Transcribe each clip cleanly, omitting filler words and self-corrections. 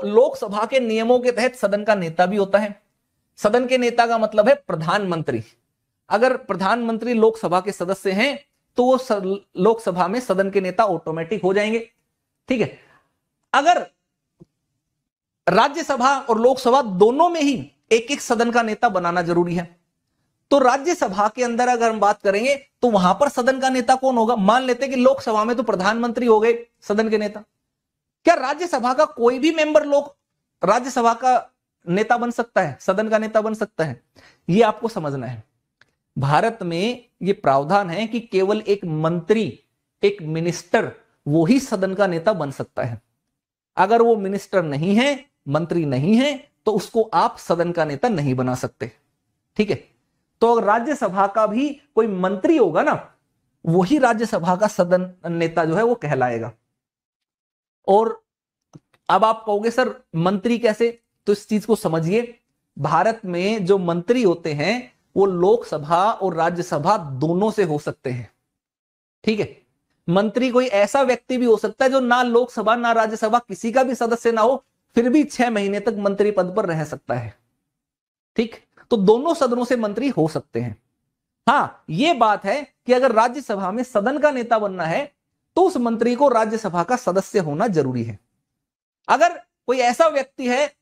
लोकसभा के नियमों के तहत सदन का नेता भी होता है। सदन के नेता का मतलब है प्रधानमंत्री। अगर प्रधानमंत्री लोकसभा के सदस्य हैं तो वो लोकसभा में सदन के नेता ऑटोमेटिक हो जाएंगे। ठीक है, अगर राज्यसभा और लोकसभा दोनों में ही एक एक सदन का नेता बनाना जरूरी है, तो राज्यसभा के अंदर अगर हम बात करेंगे तो वहां पर सदन का नेता कौन होगा? मान लेते हैं कि लोकसभा में तो प्रधानमंत्री हो गए सदन के नेता, क्या राज्यसभा का कोई भी मेंबर राज्यसभा का नेता बन सकता है, सदन का नेता बन सकता है? यह आपको समझना है। भारत में यह प्रावधान है कि केवल एक मंत्री, एक मिनिस्टर, वो ही सदन का नेता बन सकता है। अगर वो मिनिस्टर नहीं है, मंत्री नहीं है, तो उसको आप सदन का नेता नहीं बना सकते। ठीक है, तो अगर राज्यसभा का भी कोई मंत्री होगा ना, वही राज्यसभा का सदन नेता जो है वो कहलाएगा। और अब आप कहोगे सर मंत्री कैसे? तो इस चीज को समझिए, भारत में जो मंत्री होते हैं वो लोकसभा और राज्यसभा दोनों से हो सकते हैं। ठीक है, मंत्री कोई ऐसा व्यक्ति भी हो सकता है जो ना लोकसभा ना राज्यसभा किसी का भी सदस्य ना हो, फिर भी 6 महीने तक मंत्री पद पर रह सकता है। ठीक, तो दोनों सदनों से मंत्री हो सकते हैं। हां, यह बात है कि अगर राज्यसभा में सदन का नेता बनना है तो उस मंत्री को राज्यसभा का सदस्य होना जरूरी है। अगर कोई ऐसा व्यक्ति है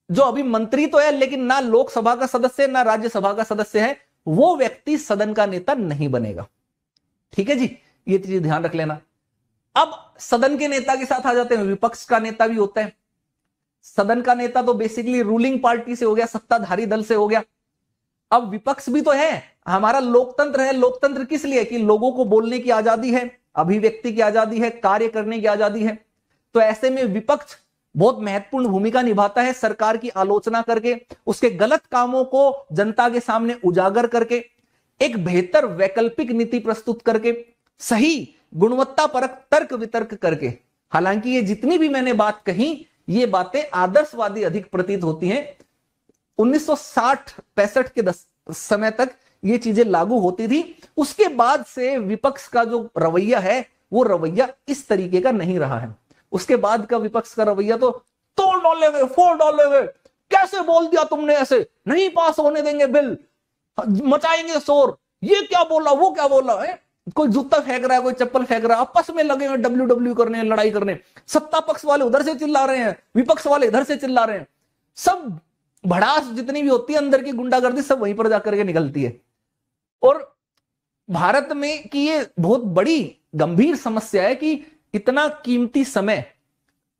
जो अभी मंत्री तो है लेकिन ना लोकसभा का सदस्य ना राज्यसभा का सदस्य है, वो व्यक्ति सदन का नेता नहीं बनेगा। ठीक है जी, ये चीज ध्यान रख लेना। अब सदन के नेता के साथ आ जाते हैं, विपक्ष का नेता भी होता है। सदन का नेता तो बेसिकली रूलिंग पार्टी से हो गया, सत्ताधारी दल से हो गया। अब विपक्ष भी तो है, हमारा लोकतंत्र है। लोकतंत्र किस लिए? कि लोगों को बोलने की आजादी है, अभिव्यक्ति की आजादी है, कार्य करने की आजादी है। तो ऐसे में विपक्ष बहुत महत्वपूर्ण भूमिका निभाता है, सरकार की आलोचना करके, उसके गलत कामों को जनता के सामने उजागर करके, एक बेहतर वैकल्पिक नीति प्रस्तुत करके, सही गुणवत्तापरक तर्क वितर्क करके। हालांकि ये जितनी भी मैंने बात कही, ये बातें आदर्शवादी अधिक प्रतीत होती हैं। 1960-65 के समय तक ये चीजें लागू होती थी। उसके बाद से विपक्ष का जो रवैया है वो रवैया इस तरीके का नहीं रहा है। उसके बाद का विपक्ष का रवैया तो तोड़ डालेंगे, फोड़ डालेंगे, कैसे बोल दिया तुमने, ऐसे नहीं पास होने देंगे बिल, मचाएंगे शोर, ये क्या बोला, वो क्या बोला है। कोई जूता फेंक रहा है, कोई चप्पल फेंक रहा है, आपस में लगे हुए डब्ल्यू करने, लड़ाई करने। सत्ता पक्ष वाले उधर से चिल्ला रहे हैं, विपक्ष वाले इधर से चिल्ला रहे हैं। सब भड़ास जितनी भी होती है अंदर की गुंडागर्दी, सब वहीं पर जाकर के निकलती है। और भारत में की ये बहुत बड़ी गंभीर समस्या है कि इतना कीमती समय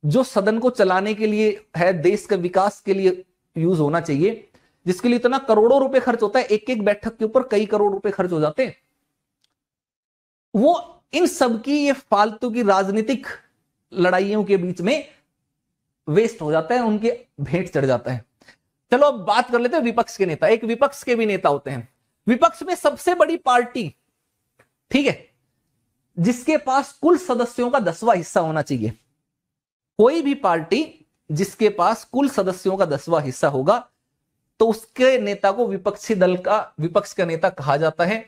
जो सदन को चलाने के लिए है, देश के विकास के लिए यूज होना चाहिए, जिसके लिए इतना करोड़ों रुपए खर्च होता है, एक एक बैठक के ऊपर कई करोड़ रुपए खर्च हो जाते हैं, वो इन सब की ये फालतू की राजनीतिक लड़ाइयों के बीच में वेस्ट हो जाता है, उनके भेंट चढ़ जाता है। चलो अब बात कर लेते हैं विपक्ष के नेता। एक विपक्ष के भी नेता होते हैं। विपक्ष में सबसे बड़ी पार्टी, ठीक है, जिसके पास कुल सदस्यों का 10वां हिस्सा होना चाहिए। कोई भी पार्टी जिसके पास कुल सदस्यों का 10वां हिस्सा होगा तो उसके नेता को विपक्षी दल का विपक्ष का नेता कहा जाता है।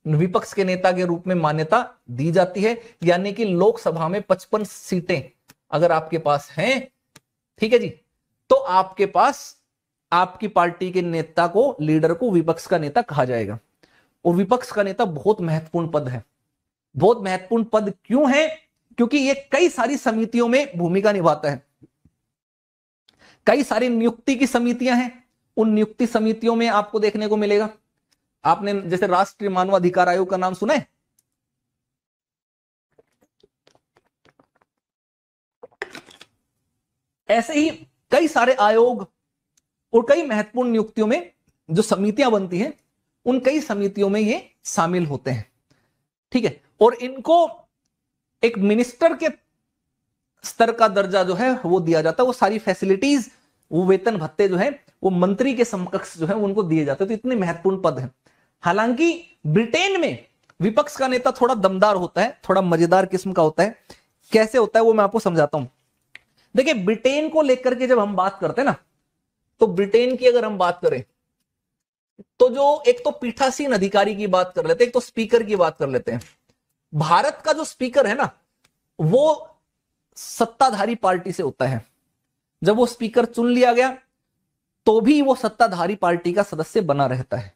विपक्ष के नेता के रूप में मान्यता दी जाती है। यानी कि लोकसभा में 55 सीटें अगर आपके पास हैं, ठीक है जी, तो आपके पास आपकी पार्टी के नेता को, लीडर को विपक्ष का नेता कहा जाएगा। और विपक्ष का नेता बहुत महत्वपूर्ण पद है। बहुत महत्वपूर्ण पद क्यों है? क्योंकि ये कई सारी समितियों में भूमिका निभाता है। कई सारी नियुक्ति की समितियां हैं, उन नियुक्ति समितियों में आपको देखने को मिलेगा, आपने जैसे राष्ट्रीय मानवाधिकार आयोग का नाम सुना है? ऐसे ही कई सारे आयोग और कई महत्वपूर्ण नियुक्तियों में जो समितियां बनती हैं, उन कई समितियों में ये शामिल होते हैं, ठीक है। और इनको एक मिनिस्टर के स्तर का दर्जा जो है वो दिया जाता है। वो सारी फैसिलिटीज, वो वेतन भत्ते जो है वो मंत्री के समकक्ष जो है उनको दिए जाते हैं। तो इतने महत्वपूर्ण पद है। हालांकि ब्रिटेन में विपक्ष का नेता थोड़ा दमदार होता है, थोड़ा मजेदार किस्म का होता है। कैसे होता है वो मैं आपको समझाता हूं। देखिए, ब्रिटेन को लेकर के जब हम बात करते हैं ना, तो ब्रिटेन की अगर हम बात करें तो जो एक तो पीठासीन अधिकारी की बात कर लेते हैं, एक तो स्पीकर की बात कर लेते हैं। भारत का जो स्पीकर है ना, वो सत्ताधारी पार्टी से होता है। जब वो स्पीकर चुन लिया गया तो भी वो सत्ताधारी पार्टी का सदस्य बना रहता है।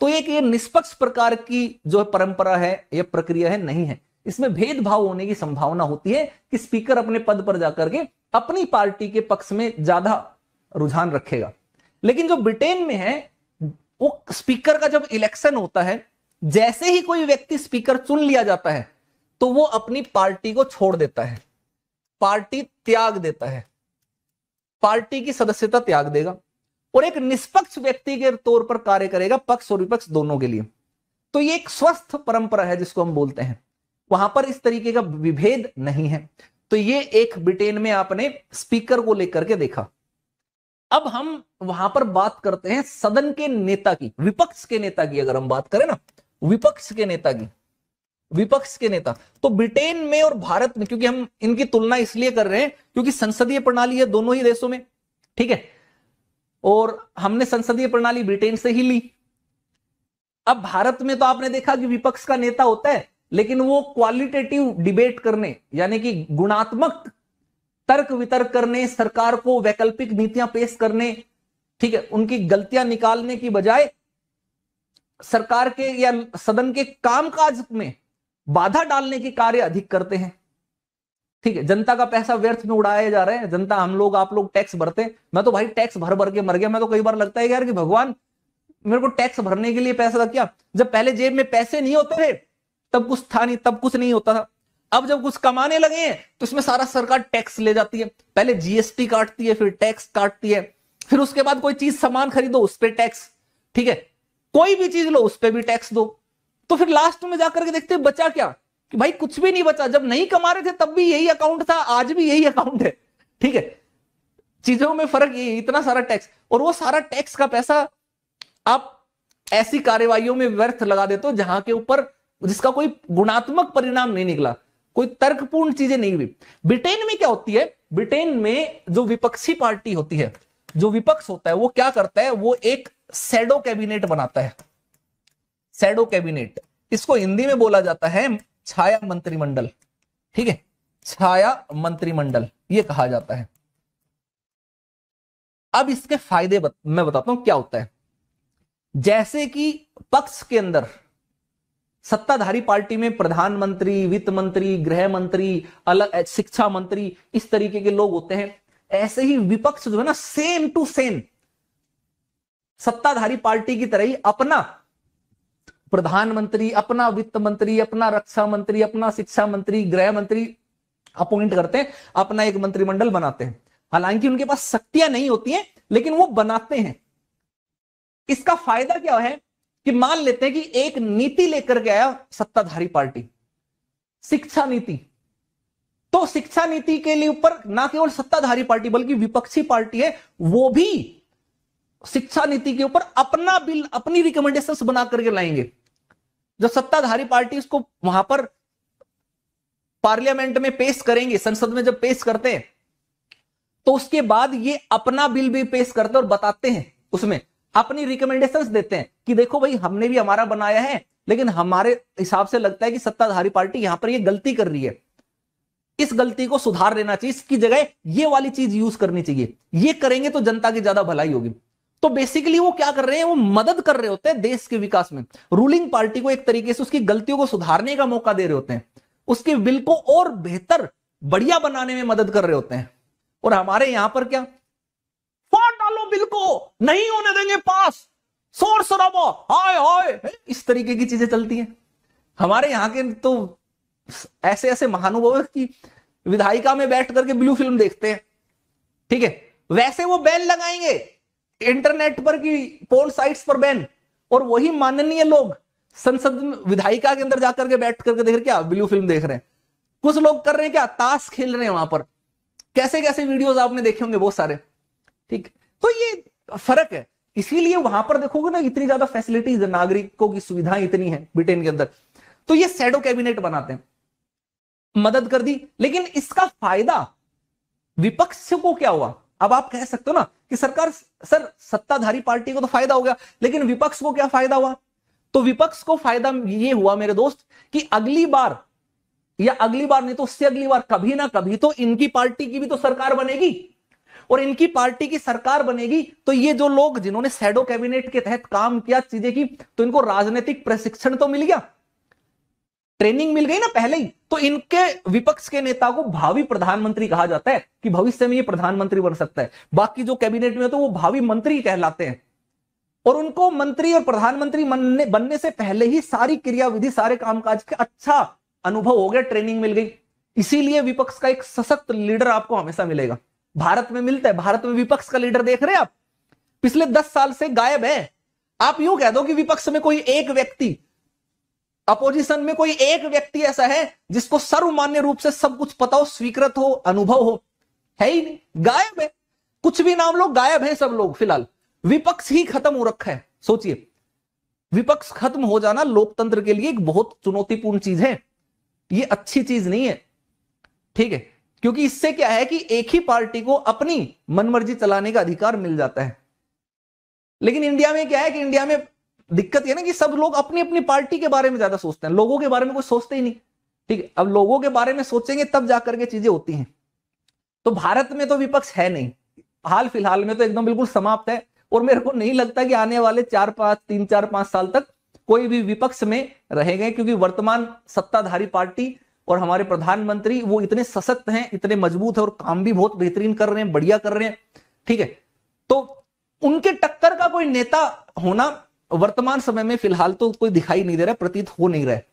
तो एक ये निष्पक्ष प्रकार की जो परंपरा है, ये प्रक्रिया है, नहीं है। इसमें भेदभाव होने की संभावना होती है कि स्पीकर अपने पद पर जाकर के अपनी पार्टी के पक्ष में ज्यादा रुझान रखेगा। लेकिन जो ब्रिटेन में है, वो स्पीकर का जब इलेक्शन होता है, जैसे ही कोई व्यक्ति स्पीकर चुन लिया जाता है तो वो अपनी पार्टी को छोड़ देता है, पार्टी त्याग देता है, पार्टी की सदस्यता त्याग देगा और एक निष्पक्ष व्यक्ति के तौर पर कार्य करेगा, पक्ष और विपक्ष दोनों के लिए। तो ये एक स्वस्थ परंपरा है जिसको हम बोलते हैं। वहां पर इस तरीके का विभेद नहीं है। तो ये एक ब्रिटेन में आपने स्पीकर को लेकर के देखा। अब हम वहां पर बात करते हैं सदन के नेता की, विपक्ष के नेता की। अगर हम बात करें ना विपक्ष के नेता की, विपक्ष के नेता, तो ब्रिटेन में और भारत में, क्योंकि हम इनकी तुलना इसलिए कर रहे हैं क्योंकि संसदीय प्रणाली है दोनों ही देशों में, ठीक है, और हमने संसदीय प्रणाली ब्रिटेन से ही ली। अब भारत में तो आपने देखा कि विपक्ष का नेता होता है, लेकिन वो क्वालिटेटिव डिबेट करने, यानी कि गुणात्मक तर्क वितर्क करने, सरकार को वैकल्पिक नीतियां पेश करने, ठीक है, उनकी गलतियां निकालने की बजाय सरकार के या सदन के कामकाज में बाधा डालने के कार्य अधिक करते हैं। ठीक है, जनता का पैसा व्यर्थ में उड़ाया जा रहा है। जनता, हम लोग, आप लोग टैक्स भरते हैं। मैं तो भाई टैक्स भर भर के मर गया। मैं तो कई बार लगता है यार कि भगवान मेरे को टैक्स भरने के लिए पैसा था क्या? जब पहले जेब में पैसे नहीं होते थे तब कुछ था नहीं, तब कुछ नहीं होता था। अब जब कुछ कमाने लगे हैं तो इसमें सारा सरकार टैक्स ले जाती है। पहले जीएसटी काटती है, फिर टैक्स काटती है, फिर उसके बाद कोई चीज सामान खरीदो उस पर टैक्स, ठीक है, कोई भी चीज लो उस पर भी टैक्स दो। तो फिर लास्ट में जाकर के देखते हैं बचा क्या, कि भाई कुछ भी नहीं बचा। जब नहीं कमा रहे थे तब भी यही अकाउंट था, आज भी यही अकाउंट है, ठीक है। चीजों में फर्क ये, इतना सारा टैक्स, और वो सारा टैक्स का पैसा आप ऐसी कार्यवाहियों में व्यर्थ लगा देते हो जहां के ऊपर जिसका कोई गुणात्मक परिणाम नहीं निकला, कोई तर्कपूर्ण चीजें नहीं हुई। ब्रिटेन में क्या होती है, ब्रिटेन में जो विपक्षी पार्टी होती है, जो विपक्ष होता है, वो क्या करता है, वो एक शैडो कैबिनेट बनाता है। शैडो कैबिनेट, इसको हिंदी में बोला जाता है छाया मंत्रिमंडल, ठीक है, छाया मंत्रिमंडल ये कहा जाता है। अब इसके फायदे मैं बताता हूं क्या होता है। जैसे कि पक्ष के अंदर सत्ताधारी पार्टी में प्रधानमंत्री, वित्त मंत्री, गृह मंत्री, अलग शिक्षा मंत्री, इस तरीके के लोग होते हैं, ऐसे ही विपक्ष जो है ना, सेम टू सेम सत्ताधारी पार्टी की तरह ही अपना प्रधानमंत्री, अपना वित्त मंत्री, अपना रक्षा मंत्री, अपना शिक्षा मंत्री, गृह मंत्री अपॉइंट करते हैं, अपना एक मंत्रिमंडल बनाते हैं। हालांकि उनके पास शक्तियां नहीं होती हैं, लेकिन वो बनाते हैं। इसका फायदा क्या है कि मान लेते हैं कि एक नीति लेकर के आया सत्ताधारी पार्टी, शिक्षा नीति, तो शिक्षा नीति के लिए ऊपर ना केवल सत्ताधारी पार्टी बल्कि विपक्षी पार्टी है, वो भी शिक्षा नीति के ऊपर अपना बिल, अपनी रिकमेंडेशंस बना करके लाएंगे। जो सत्ताधारी पार्टी उसको वहां पर पार्लियामेंट में पेश करेंगे, संसद में जब पेश करते हैं तो उसके बाद ये अपना बिल भी पेश करते हैं और बताते हैं, उसमें अपनी रिकमेंडेशंस देते हैं कि देखो भाई हमने भी हमारा बनाया है, लेकिन हमारे हिसाब से लगता है कि सत्ताधारी पार्टी यहां पर ये गलती कर रही है, इस गलती को सुधार लेना चाहिए, इसकी जगह ये वाली चीज यूज करनी चाहिए, ये करेंगे तो जनता की ज्यादा भलाई होगी। तो बेसिकली वो क्या कर रहे हैं, वो मदद कर रहे होते हैं देश के विकास में। रूलिंग पार्टी को एक तरीके से उसकी गलतियों को सुधारने का मौका दे रहे होते हैं, उसके बिल को और बेहतर, बढ़िया बनाने में मदद कर रहे होते हैं। और हमारे यहां पर क्या, फाड़ डालो बिल को, नहीं होने देंगे पास, शोर शराबा, हाय हाय, इस तरीके की चीजें चलती हैं। हमारे यहां के तो ऐसे ऐसे महानुभाव की विधायिका में बैठ करके ब्लू फिल्म देखते हैं, ठीक है, वैसे वो बैन लगाएंगे इंटरनेट पर की पोर्न साइट्स पर बैन, और वही माननीय लोग संसद में विधायिका के अंदर जाकर के बैठ करके देख रहे क्या, ब्लू फिल्म देख रहे हैं। कुछ लोग कर रहे हैं क्या, ताश खेल रहे हैं वहां पर, कैसे कैसे वीडियोस आपने देखे होंगे बहुत सारे, ठीक। तो ये फर्क है, इसीलिए वहां पर देखोगे ना इतनी ज्यादा फैसिलिटीज, नागरिकों की सुविधाएं इतनी है ब्रिटेन के अंदर। तो ये शैडो कैबिनेट बनाते हैं, मदद कर दी। लेकिन इसका फायदा विपक्ष को क्या हुआ? अब आप कह सकते हो ना कि सरकार, सर सत्ताधारी पार्टी को तो फायदा हो गया, लेकिन विपक्ष को क्या फायदा हुआ? तो विपक्ष को फायदा ये हुआ मेरे दोस्त कि अगली बार, या अगली बार नहीं तो उससे अगली बार, कभी ना कभी तो इनकी पार्टी की भी तो सरकार बनेगी। और इनकी पार्टी की सरकार बनेगी तो ये जो लोग जिन्होंने शैडो कैबिनेट के तहत काम किया, चीजें की, तो इनको राजनीतिक प्रशिक्षण तो मिल गया, ट्रेनिंग मिल गई ना पहले ही। तो इनके विपक्ष के नेता को भावी प्रधानमंत्री कहा जाता है कि भविष्य में ये प्रधानमंत्री बन सकता है। बाकी जो कैबिनेट में तो वो भावी मंत्री कहलाते हैं, और उनको मंत्री और प्रधानमंत्री बनने से पहले ही सारी क्रियाविधि, सारे कामकाज का अच्छा अनुभव हो गया, ट्रेनिंग मिल गई। इसीलिए विपक्ष का एक सशक्त लीडर आपको हमेशा मिलेगा। भारत में मिलता है, भारत में विपक्ष का लीडर देख रहे हैं आप, पिछले 10 साल से गायब है। आप यूं कह दो कि विपक्ष में कोई एक व्यक्ति, अपोजिशन में कोई एक व्यक्ति ऐसा है जिसको सर्वमान्य रूप से सब कुछ पता हो, स्वीकृत हो, अनुभव हो, है ही नहीं, गायब है। कुछ भी नाम लो, गायब है सब लोग। फिलहाल विपक्ष ही खत्म हो रखा है। सोचिए, विपक्ष खत्म हो जाना लोकतंत्र के लिए एक बहुत चुनौतीपूर्ण चीज है, ये अच्छी चीज नहीं है, ठीक है, क्योंकि इससे क्या है कि एक ही पार्टी को अपनी मनमर्जी चलाने का अधिकार मिल जाता है। लेकिन इंडिया में क्या है कि इंडिया में दिक्कत है ना कि सब लोग अपनी अपनी पार्टी के बारे में ज्यादा सोचते हैं, लोगों के बारे में कोई सोचते ही नहीं, ठीक है। अब लोगों के बारे में सोचेंगे तब जाकर के चीजें होती हैं। तो भारत में तो विपक्ष है नहीं, हाल फिलहाल में तो एकदम बिल्कुल समाप्त है, और मेरे को नहीं लगता कि आने वाले 3-4-5 साल तक कोई भी विपक्ष में रहेंगे, क्योंकि वर्तमान सत्ताधारी पार्टी और हमारे प्रधानमंत्री वो इतने सशक्त हैं, इतने मजबूत है, और काम भी बहुत बेहतरीन कर रहे हैं, बढ़िया कर रहे हैं, ठीक है। तो उनके टक्कर का कोई नेता होना वर्तमान समय में फिलहाल तो कोई दिखाई नहीं दे रहा, प्रतीत हो नहीं रहा है।